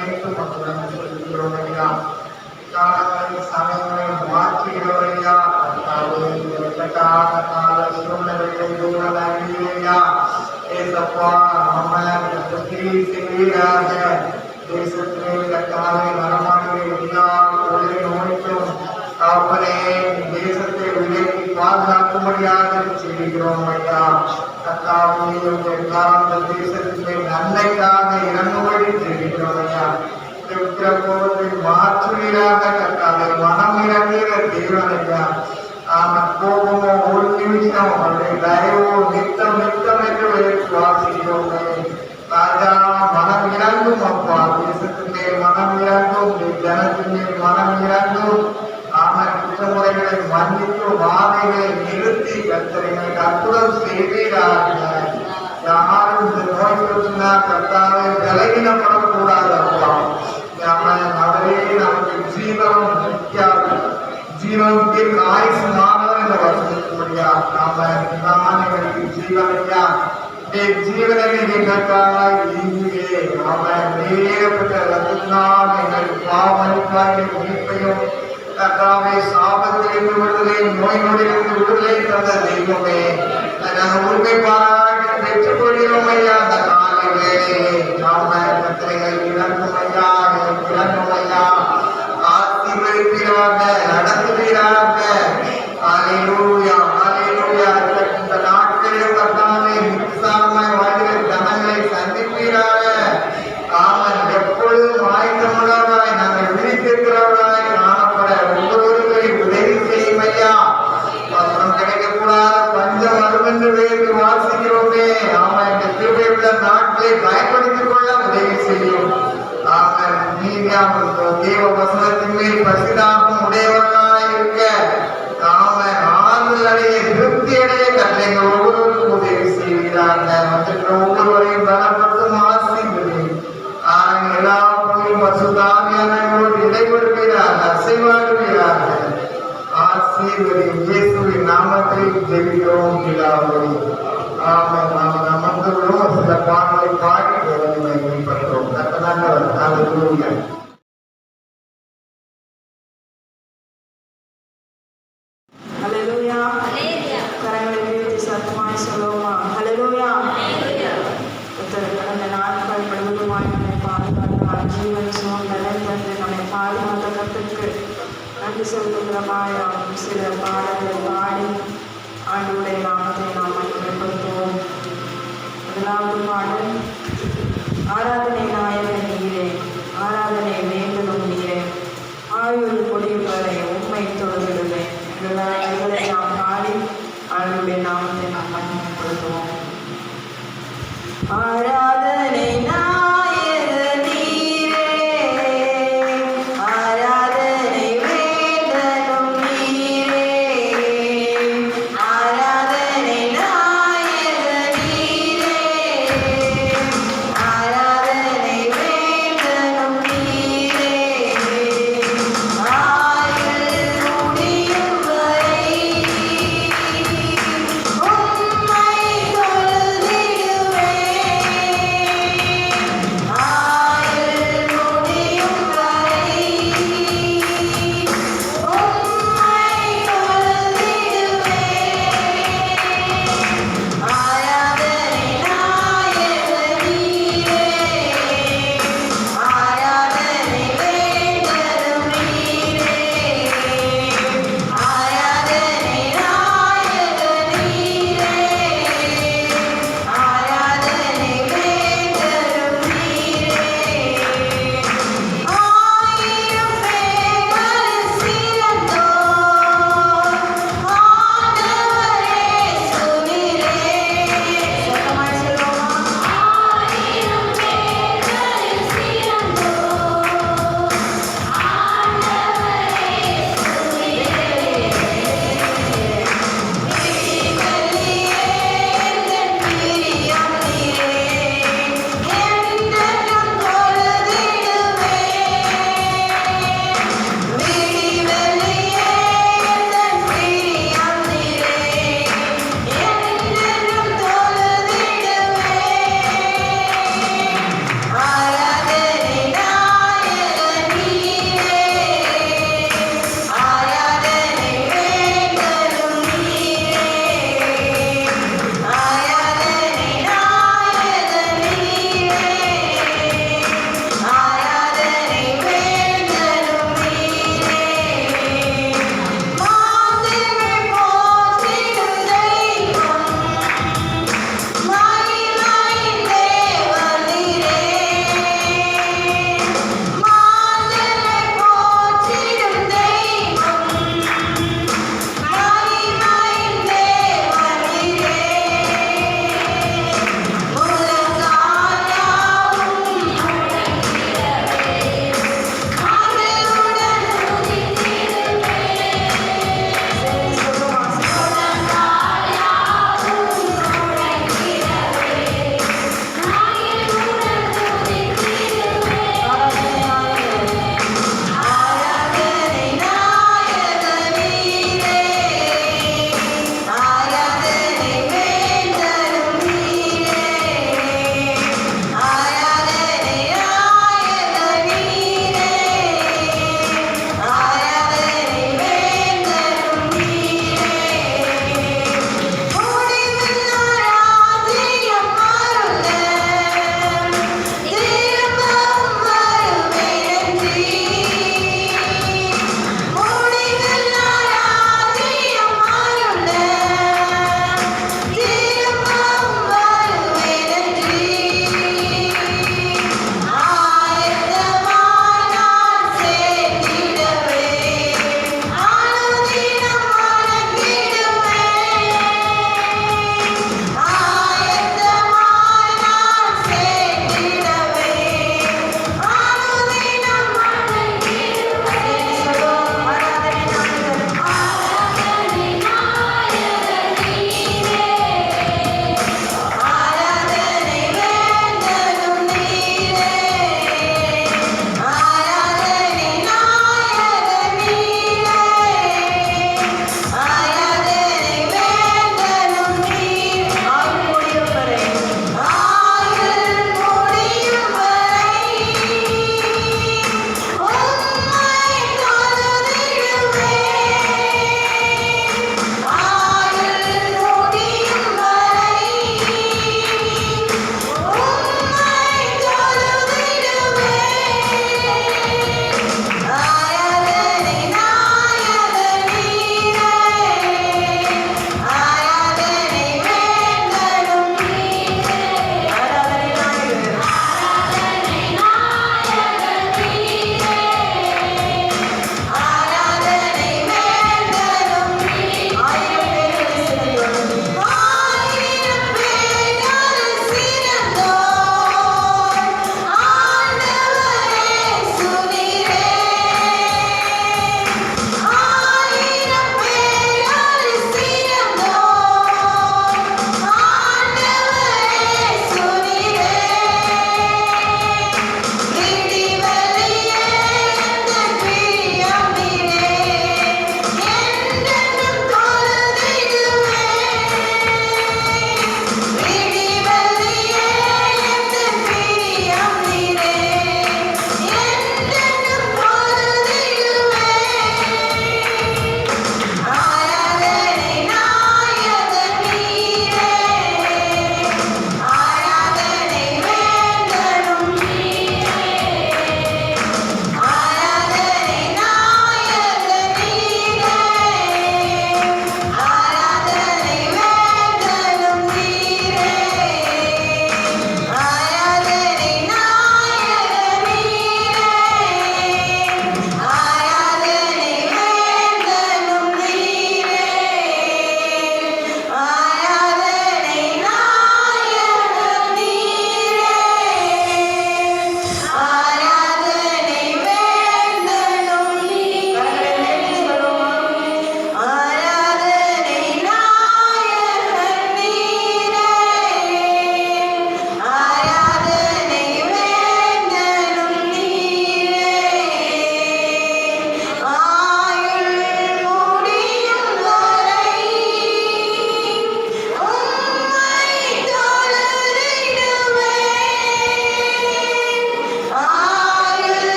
அனைத்து மக்களும் சொல்கிறோம் ஐயா. காலங்களை சமயங்களை மாற்றுகிறோம் ஐயா. கால சூழ்நிலைகளை தூரலாகியா ஏசப்பா செய்வீராக. தேசத்திலே கட்டாலை வரமாடுகிற எல்லா கொள்ளை நோய்க்கும் காப்பரே தேசத்தை விலக்கி பாதுகாக்கும்படியாக செய்கிறோம் ஐயா. கத்தாவுடைய காந்த தேசத்திலே நன்மைக்காக இறங்கும்படி செய்கிறோம் ஐயா. போவதை மாற்றுவீராக கத்தாலை மனம் இறங்குகிற தேவன் ஐயா. கோபமோ ஒரு நிமிஷம் அவருடைய தயவோ நித்தம் நித்தம் என்று வாசிக்கிறோம் ராஜா. மனம் இறங்கும் அப்பா, தேசத்திலே மனம் இறங்கும், ஜனத்திலே மனம் இறங்கும். குற்றமுறைகளை மன்னித்து வாதைகளை நிறுத்தி கத்தரைகளுக்கு அற்புதம் செய்வீராக. யாரும் இந்த நோய் கொடுத்தா கத்தாவை விலகினப்படக்கூடாது அப்பா. அவரே நமக்கு ஜீவனம் முக்கியம், ஜீவனத்திற்கு ஆயுசு மாணவர் என்ற வசனத்தின்படியா நாம எங்களுக்கு ஜீவனையா ஜீவனை எங்களுக்காக இங்கே நாம நேரப்பட்ட ரத்தினால் எங்களுக்கு பாவமளிப்பாய் மீட்பையும் கர்த்தாவே சாபத்திலிருந்து விடுதலை, நோய் நொடியிலிருந்து விடுதலை தந்த தெய்வமே, நாங்கள் உண்மை பாராட்டி பெற்றுக் கொள்கிறோம் ஐயா. அந்த காலை வேலையை நாம கத்திரைகள் இறங்கும் ஐயா, இறங்கும் ஐயா. ஆசீர்வதிப்பீராக, நடத்துவீராக. ஹல்லேலூயா, ஹல்லேலூயா. இந்த நாட்களில் கர்த்தாவே நிச்சயமாய் வாழ்கிற ஜனங்களை சந்திப்பீராக. ஆமன் எப்பொழுதும் ஆயத்தமுள்ளவராய் நாங்கள் விழித்திருக்கிறவராய் காணப்பட ஒவ்வொருவரையும் உதவி செய்யும் ஐயா. வசனம் கிடைக்கக்கூடாத பஞ்சம் வரும் என்று வேறு வாசிக்கிறோமே. ஆமா, இந்த கிருபை உள்ள நாட்களை பயன்படுத்திக் கொள்ள உதவி செய்யும். ஆமன். தேவ வசனத்தின் மேல் பசிதாகவும் உடையவர்களாய் இருக்க ஆமன் ஆறுதல் அடைய திருப்தி அடைய கட்டளைகள் ஒவ்வொருவருக்கும் உதவி செய்கிறார்கள். மற்ற ஒவ்வொருவரையும் பலப்படுத்தும் ஆசீர்வதி. எல்லா பொருளும் பசுதாமியானோடு இடைபடுகிறார்கள், அசைவாடுகிறார்கள். ஆசீர்வதி. இயேசுவின் நாமத்தில் ஜெபிக்கிறோம் பிதாவே. ஆமென். நாம் அமர்ந்துள்ளோம். சில பாடலை பாடி மேம்படுத்துவோம். கர்த்தர் ஹல்லேலூயா. ஹல்லேலூயா. கரங்களை உயர்த்தி சத்தமாய் சொல்லுவோமா? ஹல்லேலூயா. கடந்த நாட்கள் முழுவதுமாய் நம்மை பாதுகாத்தார். ஜீவன் சுகம் நிலைத்தது நம்மை பாதுகாத்ததற்கு நன்றி செலுத்துகிறமாய் சில பாடல்களை பாடி ஆண்டவருடைய நாமத்தை நாம் மகிமைப்படுத்துவோம். முதலாவது பாடல், ஆராதனை நாயகன் நீரே, ஆராதனை வேண்டலும் நீரே, ஆயுள் கொடியவரை உண்மை தொழுதிடுவேன் எங்களை நாம் பாடி ஆண்டவருடைய நாமத்தை நாம் மகிமைப்படுத்துவோம். ஆராதனை நாயகன் நீரே, ஆராதனை வேண்டலும் நீரே, ஆராதனை நாயகன் நீரே, ஆராதனை வேண்டலும் நீரே,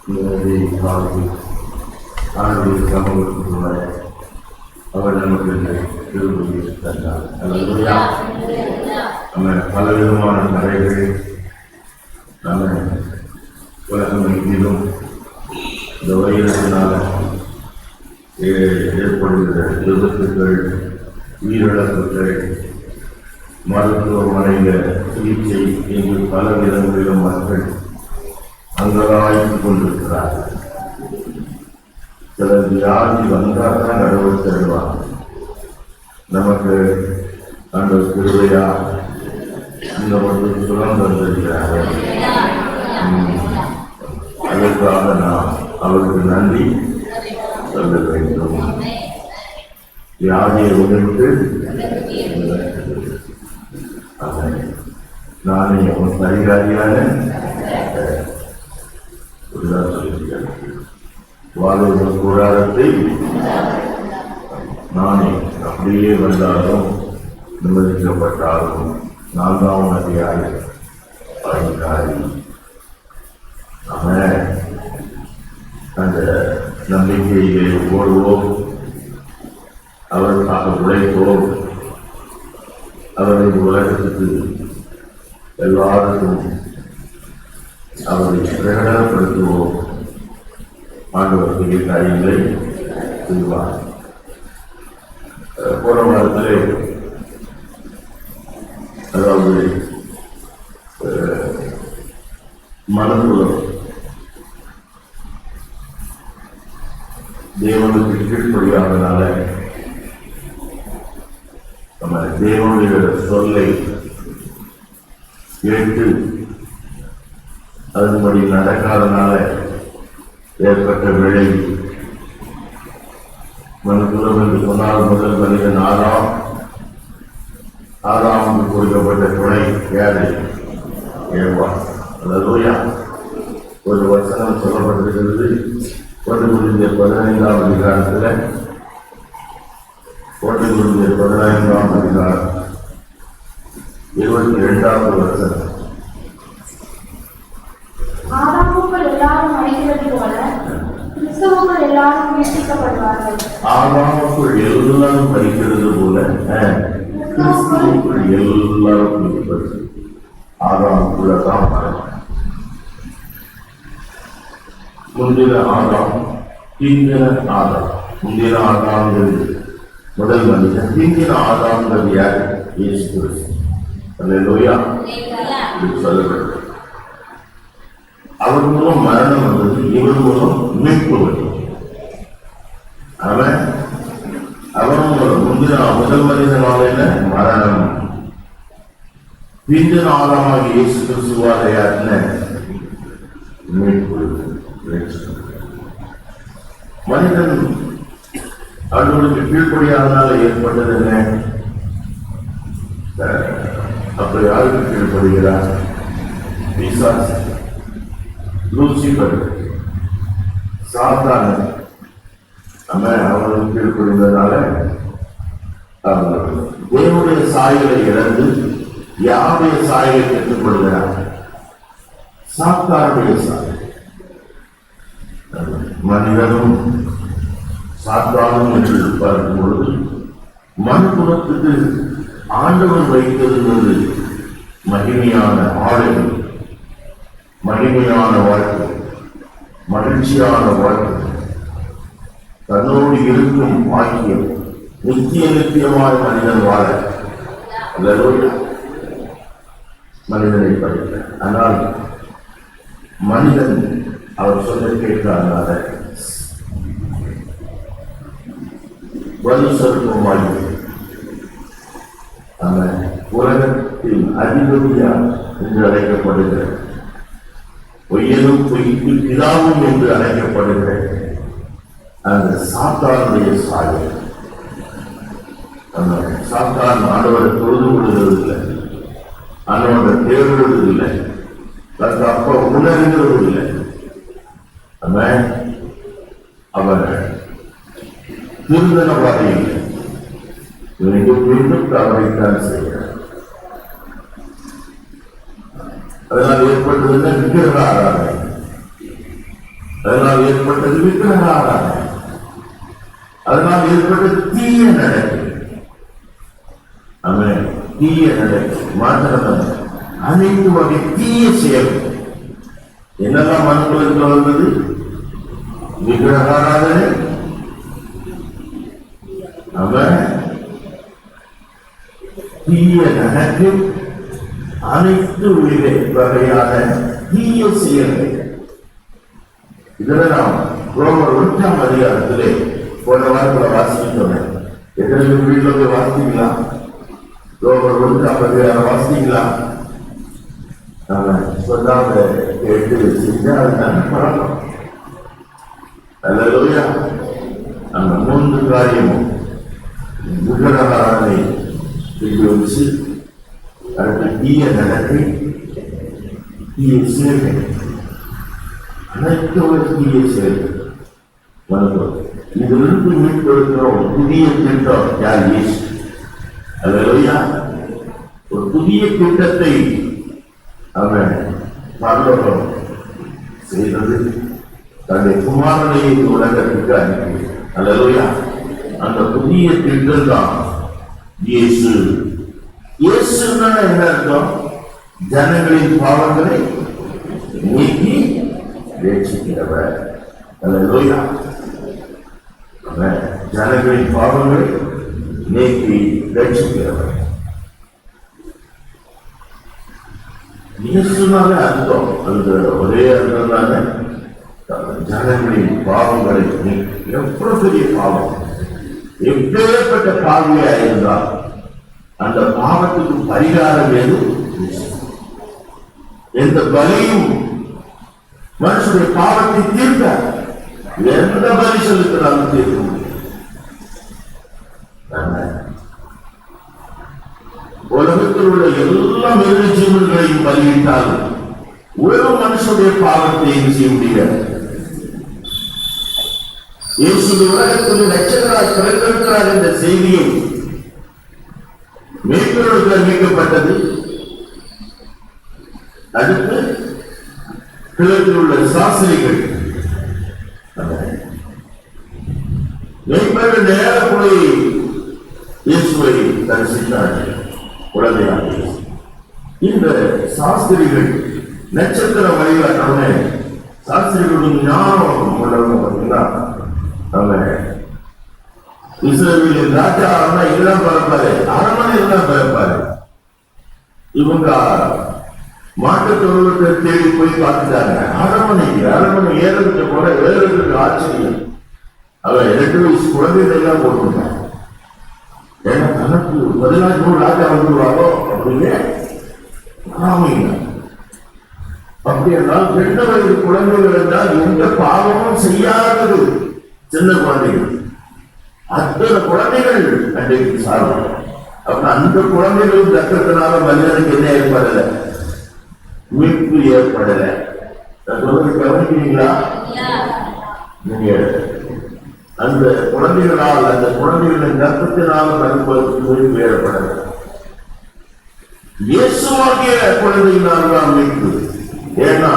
ஆண்டுடைய சமூகத்துக்குள்ள அவர் நமக்கு திருப்பதி தந்தார். நம்ம பலவிதமான கரைகள் நம்ம உலகம் எங்கிலும் இந்த வைரத்தினால ஏற்படுகிற விபத்துகள், உயிரிழப்புகள், மருத்துவமனையில் சிகிச்சை என்று பல விதங்களிலும் மக்கள் அங்கலாய்த்து கொண்டிருக்கிறார்கள். சில வியாதி வந்தால் தான் கடவுள் தருவார். நமக்கு அந்த திருவையா இந்த மட்டும் சுகம் தந்திருக்கிறார்கள். அதற்காக நாம் அவருக்கு நன்றி சொல்ல வேண்டும். வியாதியை உணர்ந்து நானே அவன் பரிகாரியான வாழ்வு கூடாரத்தை நானே அப்படியே வந்தாலும் நிம்மதிக்கப்பட்டாலும் 4ஆம் அதிகாரி அந்த நம்பிக்கையிலே ஓடுவோம், அவருக்காக உழைப்போம், அவரை உலகத்துக்கு எல்லாருக்கும் அவரை பிரகடனப்படுத்துவோம். ஆண்டவர் பெரிய காரியங்களை செய்வார். போன வாரத்திலே அதாவது மனக்குலம் தேவனுக்கு கீழ்ப்படியாதனால நம்ம தேவனுடைய சொல்லை கேட்டு அதன்படி நடக்காதனால ஏற்பட்ட விளை. மனுக்குலம் என்று சொன்னால் முதல் மனிதன் ஆதாமுக்கு கொடுக்கப்பட்ட துணை யாரு? ஏவாள். அல்லேலூயா. ஒரு வசனம் சொல்லப்பட்டிருக்கிறது 1 Corinthians 15ஆம் அதிகாரத்தில் 1 Corinthians 15ஆம் அதிகாரம் 22வது வசனம். ஆதாமுக்குள் எல்லாரும் மரிக்கிறது போல கிறிஸ்துவுக்குள் எல்லாரும் உயிர்ப்பிக்கப்படுவார்கள். ஆதாமுக்குள் எல்லாரும் மரிக்கிறது போல கிறிஸ்துவுக்குள் எல்லாரும் உயிர்ப்பிக்கப்படுவார்கள். ஆதாமுக்குள்ளதான் மரணம். முந்தின ஆதாம், பிந்தின ஆதாம். முந்தின ஆதாம்ங்கிறது முதல் மனிதன், பிந்தின ஆதாம்ங்கிறது யார்? இயேசு கிறிஸ்து. அல்லேலூயா. சொல்லப்பட்டது. அவர் மூலம் மரணம் வந்தது, இவர் மூலம் மீட்பு வந்தது. அவன் முந்தின முதல் மனிதனால மரணம், பிந்தின ஆதாமாக இயேசு கிறிஸ்துவால யாருன்னு மீட்பு. மனிதன் அவர்களுக்கு கீழ்ப்படியாதனால ஏற்பட்டது என்ன? அப்படி யாருக்கு கீழ்ப்படுகிறார்? பிசாசு, லூசிபர், சாத்தான். நம்ம அவர்களுக்கு கீழ்ப்படிந்ததால தேவனுடைய சாயலை இழந்து யாருடைய சாயலை பெற்றுக்கொள்கிறார்? சாத்தானுடைய சாயல். மனிதனும் சாத்தானும் என்று பார்க்கும் பொழுது மனுக்குலத்துக்கு ஆண்டவர் வைத்திருந்தது மகிமையான ஆளுமை, மகிமையான வாழ்க்கை, மகிழ்ச்சியான வாழ்க்கை, தன்னோடு இருக்கும் வாக்கியம், நித்தியமான மனிதன் வாழ மனிதனை படைத்த. ஆனால் மனிதன் அவர் சொல்ல கேட்காதனால வலுசற்பமாய் அந்த உலகத்தின் அதிபதியார் என்று அழைக்கப்படுகிற, பொய்யனும் பொய்க்கு பிதாவும் என்று அழைக்கப்படுகிற அந்த சாத்தானுடைய சாயல். அந்த சாத்தான் ஆண்டவரை தொழுது கொள்வதில்லை, ஆண்டவரை தேடுவதில்லை, தனக்கு அப்ப உணர்கிறதில்லை. அவர் திருந்தன பாதையில் மீண்டும் தவறைத்தான் செய்கிறார். அதனால் ஏற்பட்டது விக்கிரக ஆராதனை. அதனால் ஏற்பட்டது விக்கிரக ஆராதனை, அதனால் ஏற்பட்ட தீய நடை. அவன் தீய நடை மாத்திரமல்ல, அனைத்து வகை தீய செயல் என்னெல்லாம் மனுக்குலத்தில் வந்தது? விக்கிரக ஆராதனை, அவன் தீய நடக்கு, அனைத்து வகையான தீய செயல்கள். இதெல்லாம் ரோமர் 1ஆம் அதிகாரத்திலே போன வாரத்தில் வாசிக்கின்றன. எத்தனை வீட்டில் போய் வாசித்தீங்களா? ரோமர் 1ஆம் அதிகாரம் வாசித்தீங்களா? சொல்லாம கேட்டு செஞ்சா அதுதான் பழக்கம். அல்லேலூயா. அந்த 3 காரியமும் விக்கிரகாரனை வச்சு அடுத்த தீய நடத்தை, தீய செயல்கள், அனைத்து தீய செயல்கள் வந்தோம். இதிலிருந்து மீட்டெடுக்கிறோம் புதிய திட்டம். யார்? இயேசு. அல்லேலூயா. ஒரு புதிய திட்டத்தை அவன் பரலோகம் செய்தது, தன்னுடைய குமாரனை உலகத்துக்கு அனுப்பி. அல்லேலூயா. அந்த புதிய திட்டம் தான் இயேசு. இயேசுன்னா என்ன அர்த்தம்? ஜனங்களின் பாவங்களை நீக்கி ரட்சிக்கிறவர். அல்லேலூயா. ஜனங்களின் பாவங்களை நீக்கி ரட்சிக்கிறவர். இயேசுனாலே அர்த்தம், அந்த ஒரே அர்த்தம் தானே, ஜனங்களின் பாவங்களை நீக்கி. எவ்வளவு பெரிய பாவம்! எப்பேற்பட்ட பாவியா இருந்தால் அந்த பாவத்துக்கு பரிகாரம் ஏதும் எந்த பலியும் மனுஷனுடைய பாவத்தை தீர்க்க எந்த பலி செலுத்தினாலும் தீர்க்க முடியும். உலகத்தில் உள்ள எல்லா மிருக ஜீவன்களையும் பலியிட்டாலும் ஒரு மனுஷனுடைய பாவத்தை செய்ய முடியாது. இயேசு உலகத்தில் லட்சங்களாய் பிறந்திருக்கிறார் என்ற செய்தியை மேய்ப்பர்களுக்கு அறிவிக்கப்பட்டது. அடுத்து கிழக்கில் உள்ள சாஸ்திரிகள் மேய்ப்பர்கள் நேர போய் இயேசுவை தரிசித்தார்கள் குழந்தையாக. இந்த சாஸ்திரிகள் நட்சத்திர வழிகாட்டமே சாஸ்திரிகளுடைய ஞானம் உள்ளவங்க பார்த்தீங்கன்னா, அவன் இஸ்ரவேலின் ராஜா இதெல்லாம் பிறப்பாரு, அரண்மனை எல்லாம் பிறப்பாரு. இவங்க மாட்டு தொழுவத்தை தேடி போய் பார்த்துட்டாங்க. அரண்மனை ஏறதுக்கு போல ஏறதுக்கு ஆச்சரியம். அவன் 2 வயசு குழந்தைகள் எல்லாம் போட்டுட்டான். ஏன்னா தனக்கு 14 ராஜா வந்துருவாரோ அப்படின்னு ஆமைங்க. அப்படி என்றால் 2 வயது குழந்தைகள் என்றால் எந்த பாவமும் செய்யாதது சின்ன குழந்தைகள். அத்தனை குழந்தைகள் அன்றைக்கு சார்பாங்க. அப்ப அந்த குழந்தைகள் ரத்தத்தினால மனிதனுக்கு என்ன ஏற்படல? மீட்பு ஏற்படல. கவனிக்கிறீங்களா? நீங்க அந்த குழந்தைகளால், அந்த குழந்தைகளின் ரத்தத்தினால் மீட்பு ஏற்படல. இயேசுவாகிய குழந்தையினால் தான் மீட்பு. ஏன்னா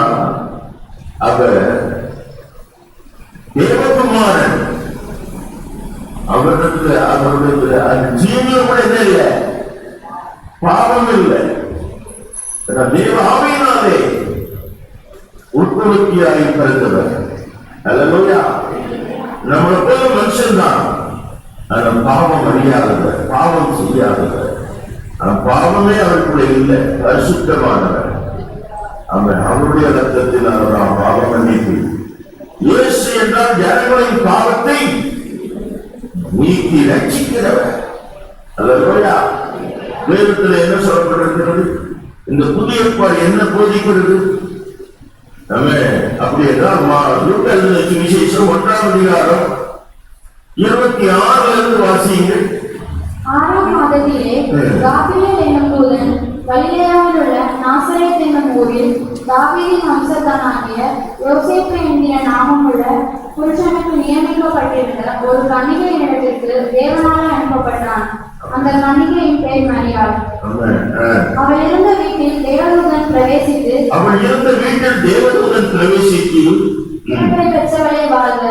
அவர் தேவகுமாரன். அவருடைய ஜீவனில் கூட என்ன இல்லை? பாவம் இல்லை. தேவ ஆவியினாலே உட்புறத்தியாகி பிறந்தவர். அல்லேலூயா. நம்மளை போல மனுஷன் தான், அந்த பாவம் அறியாதவர், பாவம் செய்யாதவர். பாவமே அவருக்குள்ள இல்லை, பரிசுத்தமானவர். அவருடைய ரத்தத்தில் அவர் பாவம் மன்னிப்பு. இயேசு என்றால் ஜனங்களின் பாவத்தை நீக்கி ரட்சிக்கிறவர். அல்லேலூயா. வேதத்தில் என்ன சொல்லப்பட்டிருக்கிறது? இந்த புதிய ஏற்பாடு என்ன போதிக்கிறது? அப்படி என்றால் விசேஷம் 1ஆம் அதிகாரம் 26 வாசியுங்கள். 6ஆம் மாதத்திலே காபிரியேல் என்னும் தூதன் கலிலேயாவில் உள்ள நாசரேத் என்னும் ஊரில் தாவீதின் வம்சத்தானாகிய யோசேப்பு என்கிற நாமமுள்ள புருஷனுக்கு நியமிக்கப்பட்டிருந்த ஒரு கன்னிகையினிடத்திற்கு தேவனால் அனுப்பப்பட்டான். அந்த கன்னிகையின் பெயர் மரியாள். அவள் இருந்த வீட்டில் தேவதூதன் பிரவேசித்து கிருபை பெற்றவளே வாழ்க,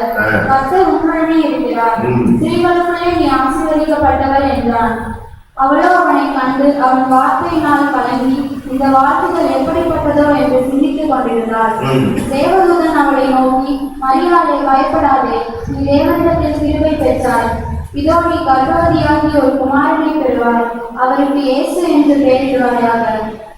கர்த்தர் உன்னுடனே இருக்கிறார், ஸ்திரீகளுக்குள்ளே நீ ஆசீர்வதிக்கப்பட்டவள் என்றான். அவளோ அவனை கண்டு அவன் வார்த்தையினால் கலங்கி இந்த வார்த்தைகள் எப்படிப்பட்டதோ என்று சிந்தித்துக் கொண்டிருந்தாள். தேவதூதன் அவளை நோக்கி, மரியாதை, பயப்படாதே, நீ தேவனிடத்தில் கிருபை பெற்றாய். இதோ நீ கர்ப்பவதியாகி ஒரு குமாரனை பெறுவாய், அவருக்கு இயேசு என்று பெயரிடுவாயாக.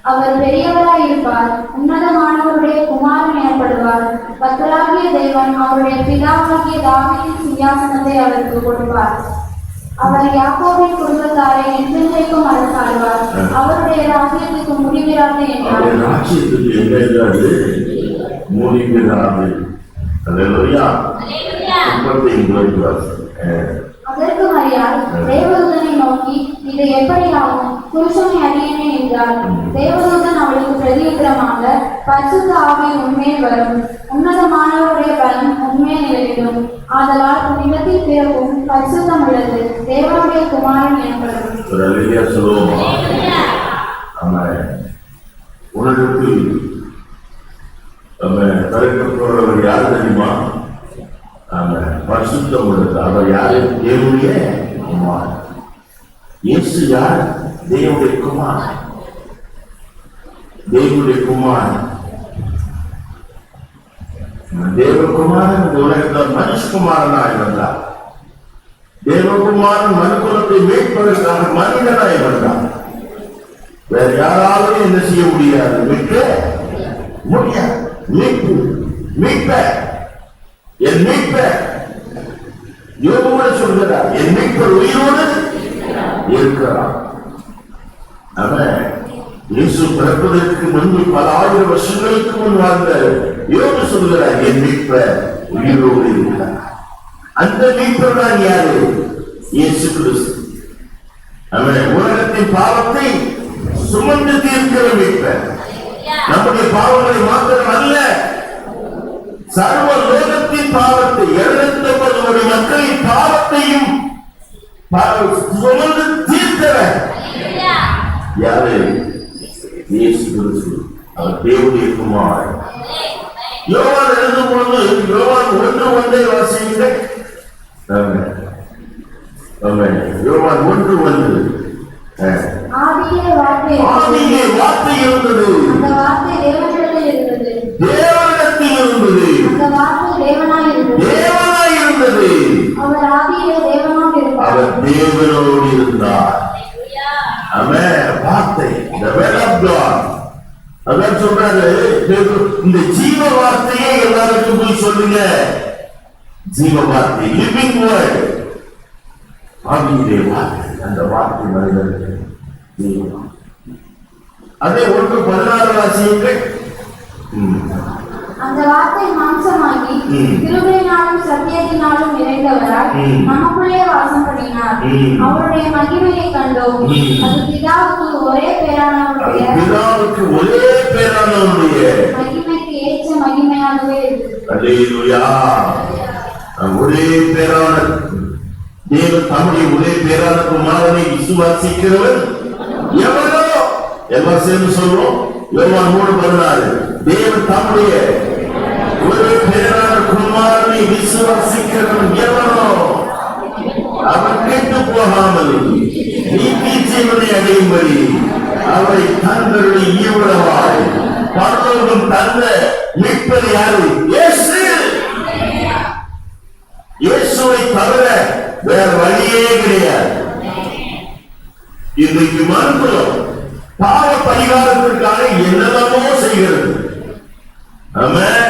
அவர் பெரியவராய் இருப்பார், உன்னதமானவருடைய குமாரன் எனப்படுவார். கர்த்தராகிய தேவன் அவருடைய பிதாவாகிய தாவீதின் சிங்காசனத்தை அவருக்கு கொடுப்பார். அவர் யாக்கோபின் குடும்பத்தாரை என்றென்றைக்கும் அரசாழ்வார், அவருடைய ராஜ்யத்துக்கு முடிவிராது என்றார். ராஜ்யத்துக்கு என்ன முடிவிராது. அதற்கு மரியாள் தேவதூதனை நோக்கி, இது எப்படி ஆகும், புருஷனை அறியனே என்றார். தேவதூதன் அவளுக்கு பிரதியுத்தரமாக, பரிசுத்த ஆவி உன்மேல் வரும், உன்னதமானவருடைய பலன் உன்மேல் நிலையிடும், ஆதலால் உன் நிலத்தில் பிறக்கும் பரிசுத்தம் உள்ளது, தேவனுடைய குமாரன் எனப்படும். உனக்கு தடுக்கப்பட்டவர் யார் தெரியுமா? பரிசுத்தம் உள்ளது. அவர் யாரு? தேவனுடைய குமார். இயேசு யார்? தேவனுடைய குமார். தேவனுடைய குமார், தேவகுமாரன் இந்த உலகத்தில் மனுஷகுமாரனாய் வந்தார். தேவகுமாரன் மனுக்குலத்தை மீட்பதற்கான மனிதனாய் வந்தார். வேற யாராலும் என்ன செய்ய முடியாது, மீட்க முடியாது. மீட்பு, மீட்ப, என் மீட்ப யோகோடு சொல்கிறார், என் மீட்பர் உயிரோடு இருக்கிறார். அவன் இயேசு பிறப்பதற்கு முன்பு பல ஆயிரம் வருஷங்களுக்கு முன் வாழ்ந்த யோகு சொல்கிறார், என் மீட்பர் உயிரோடு இருக்கிறார். அந்த மீட்பர் தான் யாரு? இயேசு கிறிஸ்து. அவன் உலகத்தின் பாவத்தை சுமந்து தீர்க்கிற மீட்பர். நம்முடைய பாவங்களை மாத்திரம் அல்ல, சர்வ லோகத்தின் பாவத்தை, 750 கோடி மக்களின் பாவத்தையும் சுமந்து தீர்த்தவர் யாரு? இயேசு கிறிஸ்து. அவர் தேவனுடைய குமாரன். யோவான் எழுதும் பொழுது யோவான் 1:1 வாசியுங்கள். யோவான் 1:1. ஆதியிலே வார்த்தை இருந்தது, அந்த வார்த்தை தேவனிடத்தில் இருந்தது, தேவனிடத்தில் இருந்தது, அந்த வார்த்தை தேவனாய் இருந்தது. அவர் ஆதியிலே தேவனோடு இருந்தார், அவர் தேவனோடு இருந்தார். ஆமென். வார்த்தை, the word of God. அதான் சொல்றாரு, இந்த ஜீவ வார்த்தையே எல்லாருக்கும் போய் சொல்லுங்க. ஜீவ வார்த்தை, லிவிங் வேர்ட். ஆதியிலே வார்த்தை, அந்த வார்த்தை மனிதனுக்கு ஜீவன். அதே 1:16 வாசியுங்கள். அந்த வார்த்தை மாம்சமாகி கிருபையினாலும் சத்தியத்தினாலும் நிறைந்தவராய் நமக்குள்ளே வாசம் பண்ணினார். அவருடைய மகிமையை கண்டோம். அது பிதாவுக்கு ஒரே பேரானவருடைய மகிமைக்கு ஏற்ற மகிமையாகவே இருந்தது. அல்லேலூயா. ஒரே பேரான தேவன் தம்முடைய ஒரே பேரான குமாரனை விசுவாசிக்கிறவன் எவனோ, எல்லாம் சேர்ந்து சொல்றோம். யோவான் 3:16. தேவன் தம்முடைய ஒரே பேரான குமாரனை விசுவாசிக்கிறவன் எவனோ அவன் கேட்டு போகாமல் நீதி ஜீவனை அடையும்படி அவரை தங்களுடைய ஈவுளவாய் பரலோகம் தந்த மீட்பது யாரு? இயேசு. இயேசுவை தவிர வேற வழியே கிடையாது. இன்றைக்கு மருத்துவம் பாவ பரிகாரத்திற்காக என்னென்னமோ செய்கிறது. ஆமென்.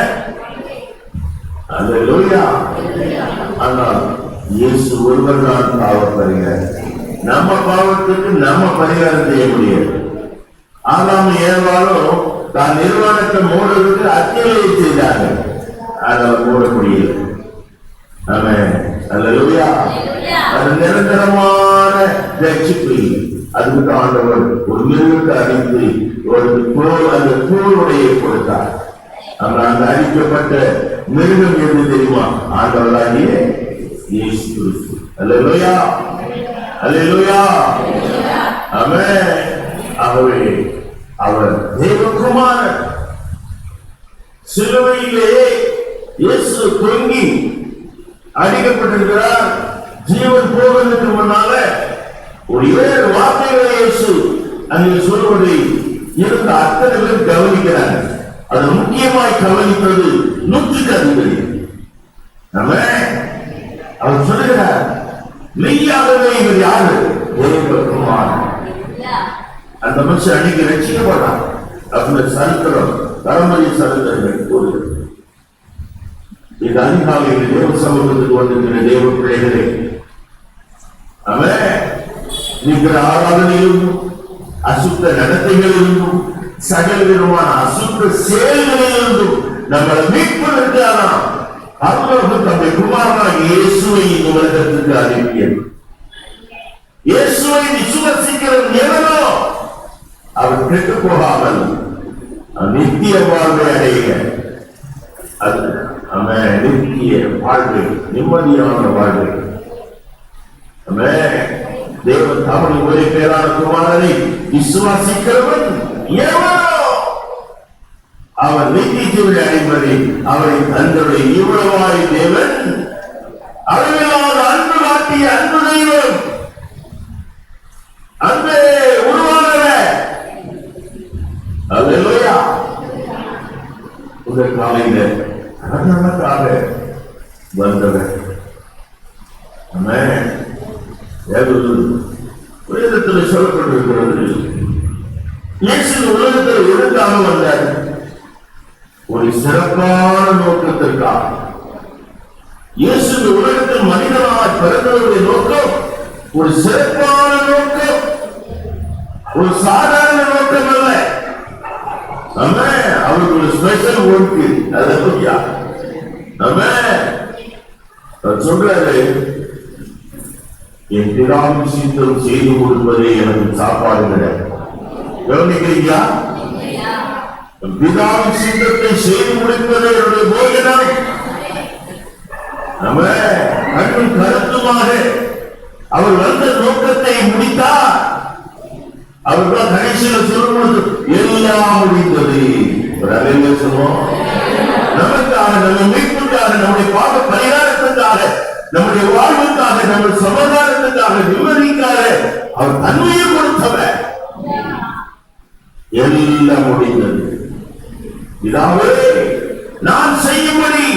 அல்லேலூயா. ஆனால் இயேசு ஒருவர் தான் பாவ பரிகாரம். நம்ம பாவத்துக்கு நம்ம பரிகாரம் செய்ய முடியாது. ஆதாம் ஏவாளும் தான் நிர்வாணத்தை மூடுறதுக்கு அத்தியலையை செய்தாங்க, அதை மூட முடியல. ஆமென். அல்லேலூயா. அது நிரந்தரமான ரட்சிப்பு. அதுக்கு ஆண்டவர் ஒரு மிருகத்தை அடித்து ஒரு அந்த தோளுடைய கொடுத்தார். அந்த அடிக்கப்பட்ட மிருகம் எது தெரியுமா? ஆண்டவராகிய இயேசு கிறிஸ்து. அல்லேலூயா. அல்லேலூயா. ஆமென். ஆகவே அவர் தேவகுமாரன் சிலுவையிலே இயேசு தொங்கி அடிக்கப்பட்டிருக்கிறார். ஜீவன் போவதற்கு முன்னால ஒரு 7 வார்த்தைகளை இயேசு அங்கே சொல்வதை இருந்த அத்தனை பேர் கவனிக்கிறார். அது முக்கியமாய் கவனித்தது 100க்கு அதிபதி. அவர் சொல்லுகிறார், மெய்யாகவே இவர் யாரு? தேவகுமாரன். அந்த மனுஷன் அன்னைக்கு ரட்சிக்கப்பட்டான். அந்த சரித்திரம் பரம்பரை சரித்திரங்கள் கூறுகிறது. இந்த அதிகாலையில் தேவ சமூகத்துக்கு வந்திருக்கிற தேவ பிள்ளைகளே, அவன் இருக்கிற ஆராதனையிலிருந்தும் அசுத்த நடத்தைகளிலிருந்தும் சகல விதமான அசுத்த செயல்களிலிருந்தும் நம்மளை மீட்பதற்கான அவர்களுக்கு தம்முடைய குமாரனாக இயேசுவை இந்த உலகத்துக்கு அனுப்பியது. இயேசுவை விசுவாசிக்கிறவன் எவனோ அவர் கெட்டு போகாமல் நித்திய வாழ்வை அடைய, அது அவன் நித்திய வாழ்வை, நிம்மதியான வாழ்வை. தேவன் தம்முடைய ஒரே பேரான குமாரனை விசுவாசிக்கிறவன் எவனோ அவர் நித்திய ஜீவனை அடைவதை அவரை தங்களுடைய இவ்வளவாய் தேவன் அளவில்லாத அன்பு காட்டிய அன்பு தெய்வம் அன்பே உருவானவ. அல்லேலூயா. உங்கள் காலையில நமக்காக வந்தவர் உலகத்தில் சொல்லப்பட்டிருக்கிறது. இயேசு உலகத்தில் ஒழுங்காக வந்தார் ஒரு சிறப்பான நோக்கத்திற்காக. இயேசு உலகத்தில் மனிதனாக பிறந்தவருடைய நோக்கம் ஒரு சிறப்பான நோக்கம், ஒரு சாதாரண நோக்கம் அல்ல. அவருக்கு ஒரு ஸ்பெஷல் ஒர்க். சொல்றாரு, என் பிதாவின் சித்தம் செய்து கொடுப்பதே எனக்கு சாப்பாடு கிடையாது. கவனிக்கிறீங்களா? பிதாவின் சித்தத்தை செய்து முடிப்பதே என்னுடைய போஜனம். நம்ம கண்ணும் கருத்துமாக அவர் வந்த நோக்கத்தை முடித்தார். அவர்கள் கடைசியில் சொல்லும்போது எல்லாம் முடிந்தது. சொல்லுவோம், நமக்காக, நம்ம மீட்புக்காக, நம்முடைய பாவ பரிகாரத்துக்காக, நம்முடைய வாழ்வுக்காக, நம்ம சமாதானத்துக்காக, நிம்மதிக்காக அவர் தன்மையை கொடுத்தவர். எல்லாம் முடிந்தது. இதாவே நான் செய்யும்படி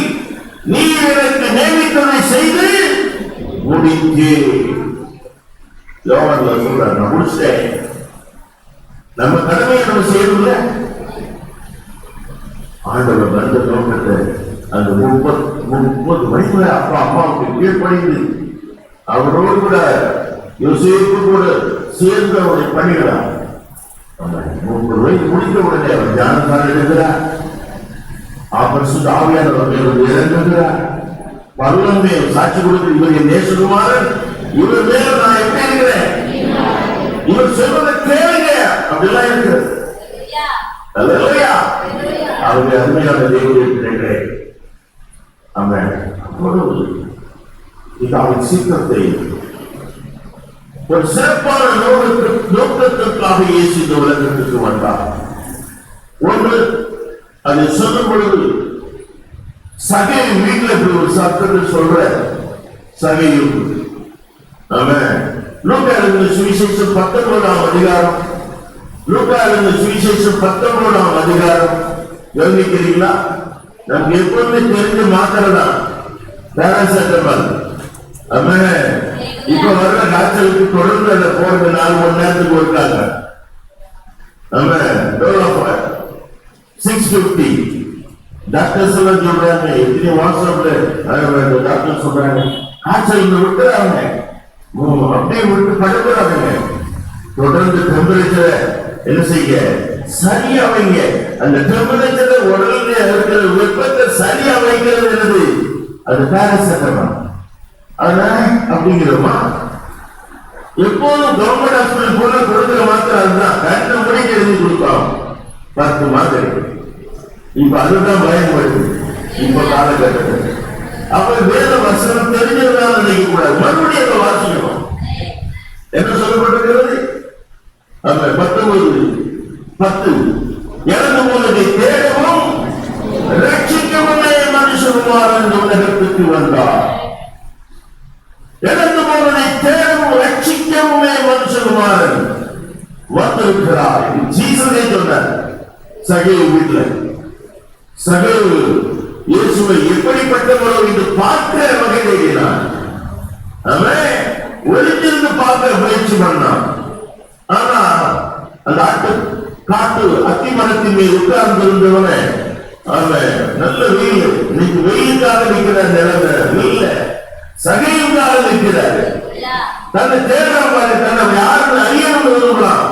நீ எனக்கு நியமித்ததை செய்து முடித்து. யோவான்ல சொல்றார், நான் முடிச்சிட்டேன். நம்ம கடமையை நம்ம செய்யணும்ல. ஆண்டவர் வந்த நோக்கத்தை அந்த 30 வயசுல அப்பா அம்மாவுக்கு கீழ்ப்படிந்து அவரோடு கூட யோசேப்பு கூட சேர்ந்து அவருடைய பணிகளார். 30 வயசு முடித்த உடனே அவர் ஞானத்தால் எழுதுகிறார். பரிசுத்த ஆவியானவர் இறங்குகிறார். பரலோகமே சாட்சி கொடுத்து இவர் என் நேசகுமாரன், இவர் மேல நான் எப்படி இருக்கிறேன், இவர் சொல்வதை கேளுங்க அப்படிலாம் இருக்கிறது. அல்லேலூயா. அவருடைய அருமையான தேவனுடைய பிள்ளைகளே, அவன் அவன் சீக்கிரத்தை ஒரு சிறப்பான நோக்கத்திற்காக இயேசு இந்த உலகத்திற்கு வந்தார். ஒன்று, அதை சொல்லும் பொழுது சகையின் வீட்டில் இப்படி ஒரு சத்தத்தை சொல்ற சகையும் லூக்கா எழுதின சுவிசேஷம் 19ஆம் அதிகாரம், லூக்கா எழுதின சுவிசேஷம் 19ஆம் அதிகாரம். கவனிக்கிறீங்களா? நமக்கு எப்பவுமே தெரிஞ்ச மாத்திரதா பேராசிட்டமால். இப்ப வர்ற காய்ச்சலுக்கு தொடர்ந்து அதை போறது 4 மணி நேரத்துக்கு இருக்காங்க. 650 டாக்டர்ஸ் எல்லாம் சொல்றாங்க, எத்தனை வாட்ஸ்அப்ல டாக்டர் சொல்றாங்க, காய்ச்சல் விட்டுறாங்க, அப்படியே விட்டு படுக்கிறாங்க. தொடர்ந்து டெம்பரேச்சரை என்ன செய்ய சரியா வைங்க. அந்த டெம்பரேச்சரை உடல்ல இருக்கிற வெப்பத்தை சரியா வைக்கிறது என்னது? அது பேராசிட்டமால். அதனால அப்படிங்கிறோமா? எப்போதும் கவர்மெண்ட் ஹாஸ்பிட்டல் போல கொடுக்கிற மாத்திரம் அதுதான். 2 மணிக்கு எழுதி கொடுப்பாங்க 10 மாதிரி. இப்ப அதுதான் பயன்படுது இப்ப காலகட்டத்தில். அப்ப வேத வசனம் தெரிஞ்சதுதான் நினைக்க கூடாது, மறுபடியும் அதை வாசிக்கணும். என்ன சொல்லப்பட்டிருக்கிறது? அந்த 19:10 இறந்து போனதை தேடவும் ரட்சிக்கவும் மனுஷனுமா உலகத்திற்கு வந்தார். இழந்து போவதை தேடவும் ரட்சிக்கவுமே மனுஷகுமாரன் வந்திருக்கிறார். ஜீசஸே சொன்னார் சகேயு வீட்டுல. சகேயு இயேசுவை எப்படிப்பட்டவரோ என்று பார்க்கிற வகை தேடினான். அவன் ஒளிஞ்சிருந்து பார்க்க முயற்சி பண்ணான். ஆனா அந்த காட்டு அத்தி மரத்தின் மீது உட்கார்ந்து இருந்தவனை அவன் நல்ல வெயில், இன்னைக்கு வெயிலுக்காக நிற்கிற நிலைமை வெயில சகையுக்காக நிற்கிறார். தன்னை தேடுறாரு, தன்னை யாருன்னு அறியணும் விரும்பலாம்.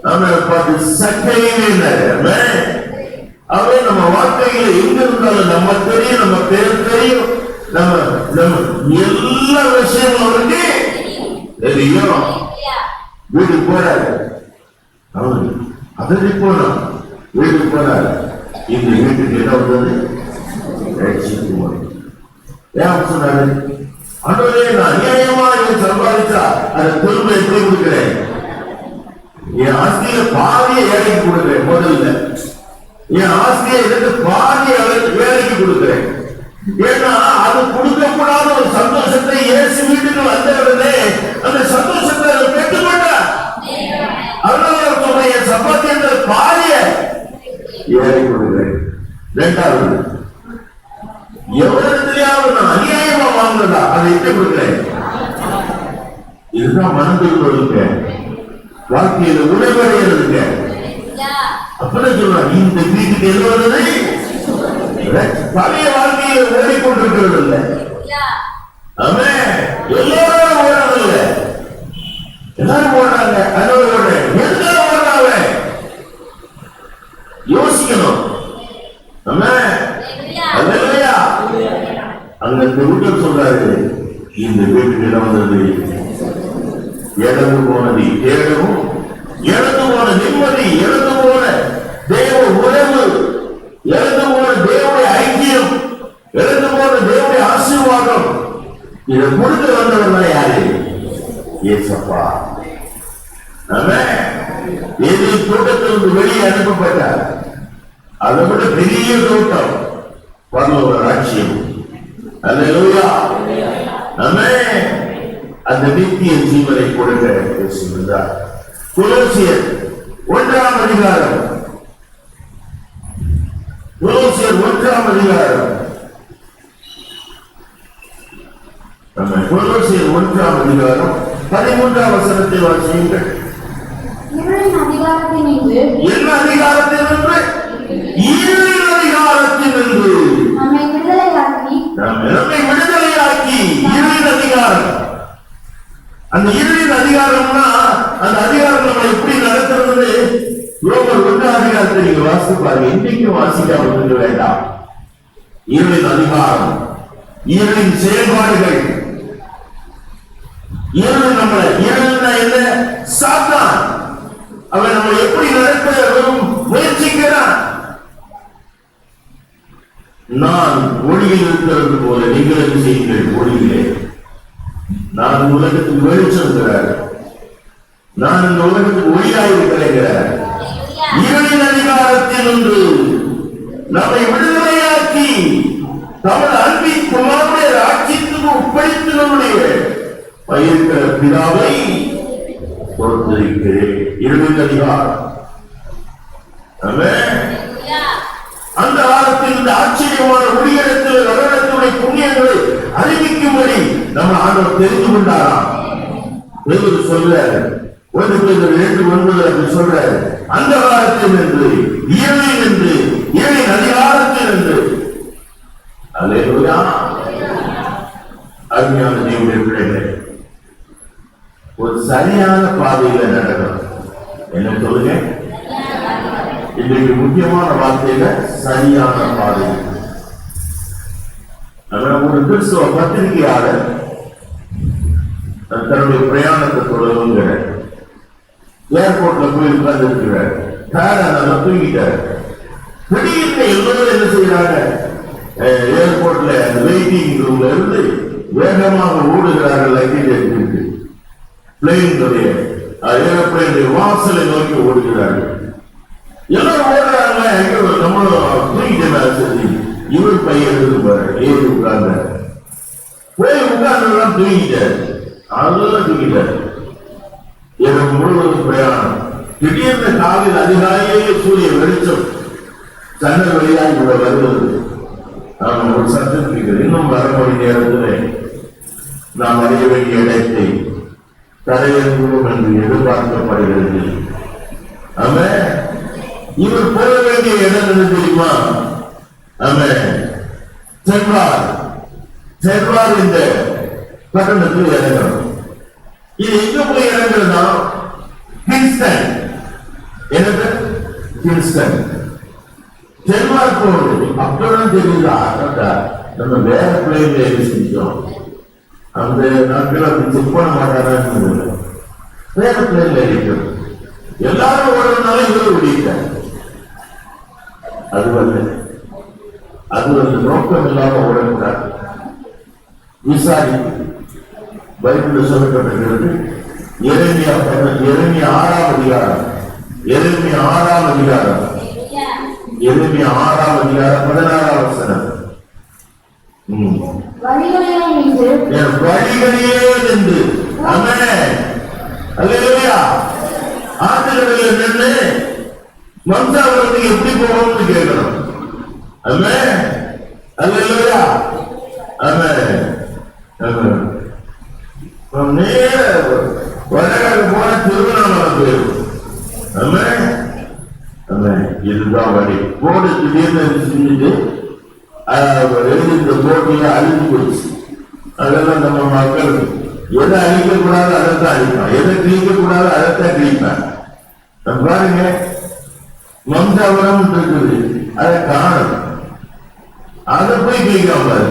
அவனை பார்த்து சக்கையுமே அவன் நம்ம வாழ்க்கையில எங்க இருந்தாலும் நம்ம தெரியும், நம்ம பேர் தெரியும், நம்ம எல்லா விஷயமும் அவருக்கு தெரியும். வீட்டுக்கு போறாரு, அவரு அதனை போனான். வீட்டுக்கு போறாரு, இந்த வீட்டுக்கு என்ன வந்தது? ஏன் சொன்னாரு? ஆண்டவரே, நான் அநியாயமா சம்பாதிச்சா அதை திரும்ப எப்படி கொடுக்கிறேன்? என் ஆஸ்தியில பாதியை ஏழைக்கு கொடுக்கிறேன். முதல்ல என் ஆஸ்தியை எனக்கு பாதியை வேலைக்கு கொடுக்கிறேன். ஏன்னா அது கொடுக்கப்படாத ஒரு சந்தோஷத்தை இயேசு வீட்டுக்கு வந்தவர்களே அந்த சந்தோஷத்தை பெற்றுக்கொண்டார். அதனால சொன்ன என் சம்பாத்தியத்தில் பாதியை ஏழை கொடுக்கிறேன். இரண்டாவது, எவ்வளவு நான் அநியாயமா வாங்குறதா அதை எப்படி கொடுக்கிறேன்? இதுதான் மனதில் வாழ்க்கையில உணவடையிறதுங்க. அப்பதான் சொல்றாங்க, இந்த வீட்டுக்கு எழுவது பழைய வாழ்க்கையில ஓடிக்கொண்டிருக்கிறது இல்லை. அவன் எல்லாரும் ஓடுறதில்லை, எல்லாரும் ஓடுறாங்க. அதோட ஓடுறேன், எதுக்காக ஓடுறாங்க யோசிக்கணும். அங்க திருட்டம் சொல்றாரு, இந்த வீட்டுக்கு இடம் வந்தது இழந்து போனது தேடவும், இழந்து போன நிம்மதி, இழந்து போன தேவ உறவு, இழந்து போன தேவனுடைய ஐக்கியம், இழந்து போன தேவனுடைய ஆசீர்வாதம், இதை கொடுத்து வந்தவன் யாரு? ஏசப்பா. ஏதோ தோட்டத்திலிருந்து வெளியே அனுப்பப்பட்டார். அதை விட பெரிய தோட்டம் பரலோக ராஜ்யம். அல்லேலூயா. ஆமென். அந்த நித்திய ஜீவனை கொடுக்க பேசுகிறார். கொலோசியர் 1ஆம் அதிகாரம், கொலோசியர் 1ஆம் அதிகாரம், கொலோசியர் 1ஆம் அதிகாரம் 13ஆம் வசனத்தை வாசியுங்கள். இருளின் அதிகாரத்தினின்று, என்ன அதிகாரத்தினின்று? இருளின் அதிகாரத்தினின்று நம்மை விடுதலையாக்கி, இருளின் அதிகாரம். அந்த இருளின் அதிகாரம்னா அந்த அதிகாரம் நம்ம எப்படி நடத்துறது? ரோமர் 1ஆம் அதிகாரத்தை நீங்க வாசித்து பாருங்க. இன்னைக்கும் வாசிக்காம இருக்க வேண்டாம். இருளின் அதிகாரம், இருளின் செயல்பாடுகள், இருள் நம்மளை, இருள்னா என்ன? சாத்தான். அவன் நம்ம எப்படி நடத்த முயற்சிக்கிறான்? நான் ஒளியில் இருக்கிறது போல நீங்கள் என்ன செய்யுங்கள்? ஒளியிலே. நான் உலகத்துக்கு வெளிச்சம், நான் இந்த உலகத்துக்கு ஒளியாயிருக்கிறேன். இருளின் அதிகாரத்தில் ஒன்று நம்மை விடுதலையாக்கி தமது அன்பின் குமாரனுடைய ராஜ்யத்துக்கு உட்படுத்தி நம்முடைய பயிர்கிற பிதாவை பொறுத்திருக்கிறேன். இருளின் அதிகாரம். அந்த காலத்தில் இந்த ஆச்சரியமான ஒளியிடத்தில் வருடத்துடைய புண்ணியங்களை அறிவிக்கும்படி நம்ம ஆண்டவர் தெரிந்து கொண்டாராம். சொல்றாரு 1:2 சொல்றாரு, அந்த காலத்தில் என்று, இருளில் என்று, இருளின் அதிகாரத்தில் என்று. அல்லேலூயா. அருமையான தேவனுடைய பிள்ளைகளே, ஒரு சரியான பாதையில நடக்கணும். என்ன சொல்லுங்க? இன்றைக்கு முக்கியமான வார்த்தையில சரியான பாதை. ஒரு கிறிஸ்துவ பத்திரிகையாளர் தன்னுடைய பிரயாணத்தை தொடருங்க ஏர்போர்ட்ல போய் உட்கார்ந்து இருக்கிறார். தூங்கிட்டார். திடீர்னு எல்லோரும் என்ன செய்யறாங்க? ஏர்போர்ட்ல வெயிட்டிங் ரூம்ல இருந்து வேகமாக ஓடுகிறார்கள். லக்கேஜ் எடுத்துட்டு பிளேனுடைய ஏரோப்ளேனுடைய வாசலை நோக்கி ஓடுகிறார்கள். எல்லாரும் ஓடுறாங்க. நம்மளும் தூங்கிட்டு இவர் பையன் ஏறி உட்கார்ந்த போய் உட்கார்ந்து தூங்கிட்டார். அதெல்லாம் தூங்கிட்டார். இரவு முழுவதும் பிரயாணம். திடீர்னு காலையில் அதிகாலையே சூரிய வெளிச்சம் ஜன்னல் வழியாக இவ்வளவு வருகிறது. நாம் ஒரு சத்தம் கேட்கிறது, இன்னும் வர மணி நேரத்தில் நாம் அறிய வேண்டிய இடத்தை தரையிறங்கும் என்று எதிர்பார்க்கப்படுகிறது. ஆமென். இவர் போக வேண்டிய இடம் என்ன தெரியுமா? ஆமென். சென்றார் இந்த பட்டணத்தில் இறங்கணும். இது எங்க போய் இறங்குறதா? ஹில்ஸ்டன். என்னது? ஹில்ஸ்டன். சென்றார் போறது. அப்பதான் தெரியுதா, நம்ம வேற பிளேன்ல ஏறி செஞ்சோம். அந்த நாட்கள் அப்படி செக் பண்ண மாட்டாரான்னு வேற பிளேன்ல ஏறிட்டோம். எல்லாரும் ஓடுறதுனால இவரு ஓடிட்டார். அது வந்து நோக்கம் இல்லாம ஓடக்கூடாது. விசாரி பைபிள் சொல்லப்பட்டிருக்கிறது. எரேமியா 6ஆம் அதிகாரம் 16ஆம் வசனம். வழிகளிலே நின்று ஆமென் அல்லேலூயா. ஆத்துக்கடலில் நின்று வம்சாவளத்துக்கு எப்படி போகணும்னு கேட்கணும். ஆமென் அல்லேலூயா. ஆமென். நேர வடகாக போன திருவண்ணாமலை போயிடும். ஆமென். இதுதான் வழி. போடு திடீர்னு செஞ்சுட்டு எழுதிந்த போட்டியில அழிஞ்சு போச்சு. அதெல்லாம் நம்ம மக்கள் எதை அழிக்க கூடாது அதைத்தான் அழிப்பான், எதை கிழிக்க கூடாது அதைத்தான் கிழிப்பான். பாருங்க, வம்சாவரம் இருக்குது, அதை காணும், அதை போய் கிழிக்காம பாரு.